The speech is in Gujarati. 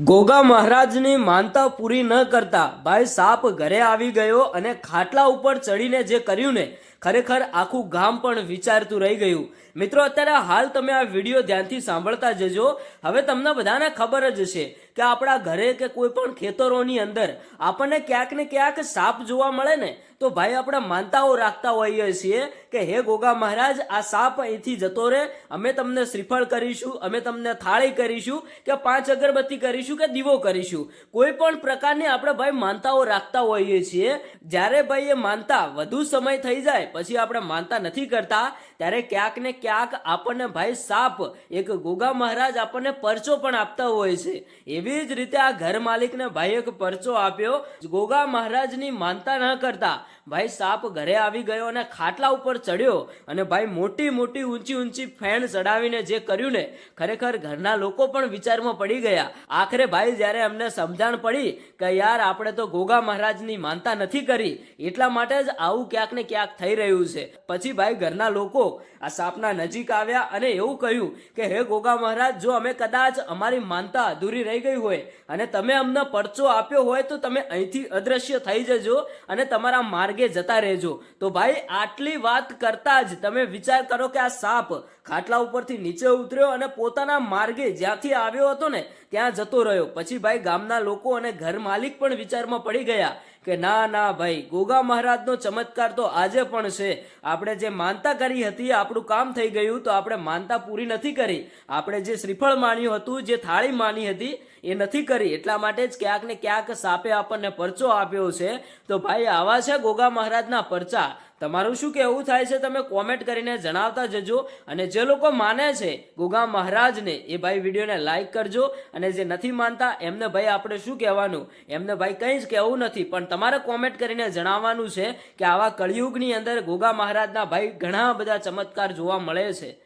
ગોગા મહારાજની માનતા પૂરી ન કરતા ભાઈ સાપ ઘરે આવી ગયો અને ખાટલા ઉપર ચડીને જે કર્યું ને ખરેખર આખું ગામ પણ વિચારતું રહી ગયું. મિત્રો, અત્યારે હાલ તમે આ વિડીયો ધ્યાનથી સાંભળતા જજો. હવે તમને બધાને ખબર જ હશે કે આપણા ઘરે કે કોઈ પણ ખેતરોની અંદર આપણને ક્યાંક ને ક્યાંક સાપ જોવા મળે ને તો ભાઈ આપણે માનતાઓ રાખતા હોઈએ છીએ કે હે ગોગા મહારાજ, આ સાપ અહીંથી જતો રહે, અમે તમને શ્રીફળ કરીશું, અમે તમને થાળી કરીશું કે 5 અગરબત્તી કરીશું કે દીવો કરીશું. કોઈ પણ પ્રકારની આપણે ભાઈ માનતાઓ રાખતા હોઈએ છીએ. જ્યારે ભાઈ એ માનતા વધુ સમય થઈ જાય પછી આપણે માનતા નથી કરતા ત્યારે ક્યાંક ને ક્યાંક આપણને ભાઈ સાપ એક ગોગા મહારાજ આપણને પરચો પણ આપતા હોય છે. એવી જ રીતે આ ઘર માલિકને ભાઈ એક પરચો આપ્યો. ગોગા મહારાજની માનતા ન કરતા ભાઈ સાપ ઘરે આવી ગયો અને ખાટલા ઉપર ચડ્યો અને ભાઈ મોટી મોટી ઊંચી ફેણ ચડાવીને જે કર્યું ને ખરેખર ઘરના લોકો પણ વિચારમાં પડી ગયા. આખરે ભાઈ જ્યારે અમને સમજણ પડી કે યાર આપણે તો ગોગા મહારાજની માનતા નથી કરી એટલા માટે જ આવું ક્યાંક ને ક્યાંક થઈ રહ્યું છે. પછી ભાઈ ઘરના લોકો આ સાપના નજીક આવ્યા અને એવું કહ્યું કે હે ગોગા મહારાજ, જો અમે કદાચ અમારી માનતા અધૂરી રહી ગઈ હોય અને તમે અમને પરચો આપ્યો હોય તો તમે અહીંથી અદ્રશ્ય થઈ જજો અને તમારા માર્ગે જતા રહેજો. તો ભાઈ આટલી વાત કરતા જ તમે વિચાર કરો કે આ સાપ ખાટલા ઉપરથી નીચે ઉતર્યો અને પોતાના માર્ગે જ્યાંથી આવ્યો હતો ને ત્યાં જતો રહ્યો. પછી ભાઈ ગામના લોકો અને ઘર માલિક પણ વિચારમાં પડી ગયા કે ના ના ભાઈ, ગોગા મહારાજનો ચમત્કાર તો આજે પણ છે. આપણે જે માનતા કરી હતી આપણું કામ થઈ ગયું, તો આપણે માનતા પૂરી નથી કરી. આપણે જે શ્રીફળ માન્યું હતું, જે થાળી માની હતી એ નથી કરી. એટલા માટે જ ક્યાંક ને ક્યાંક સાપે આપણને પરચો આપ્યો છે. તો ભાઈ આવા છે ગોગા મહારાજના પરચા. તમારું શું કહેવું થાય છે તમે કોમેન્ટ કરીને જણાવતા જજો. અને જે લોકો માને છે ગોગા મહારાજને એ ભાઈ વિડીયોને લાઈક કરજો. અને જે નથી માનતા એમને ભાઈ આપણે શું કહેવાનું, એમને ભાઈ કંઈ જ કહેવું નથી, પણ તમારે કોમેન્ટ કરીને જણાવવાનું છે કે આવા કળિયુગની અંદર ગોગા મહારાજના ભાઈ ઘણા બધા ચમત્કાર જોવા મળે છે.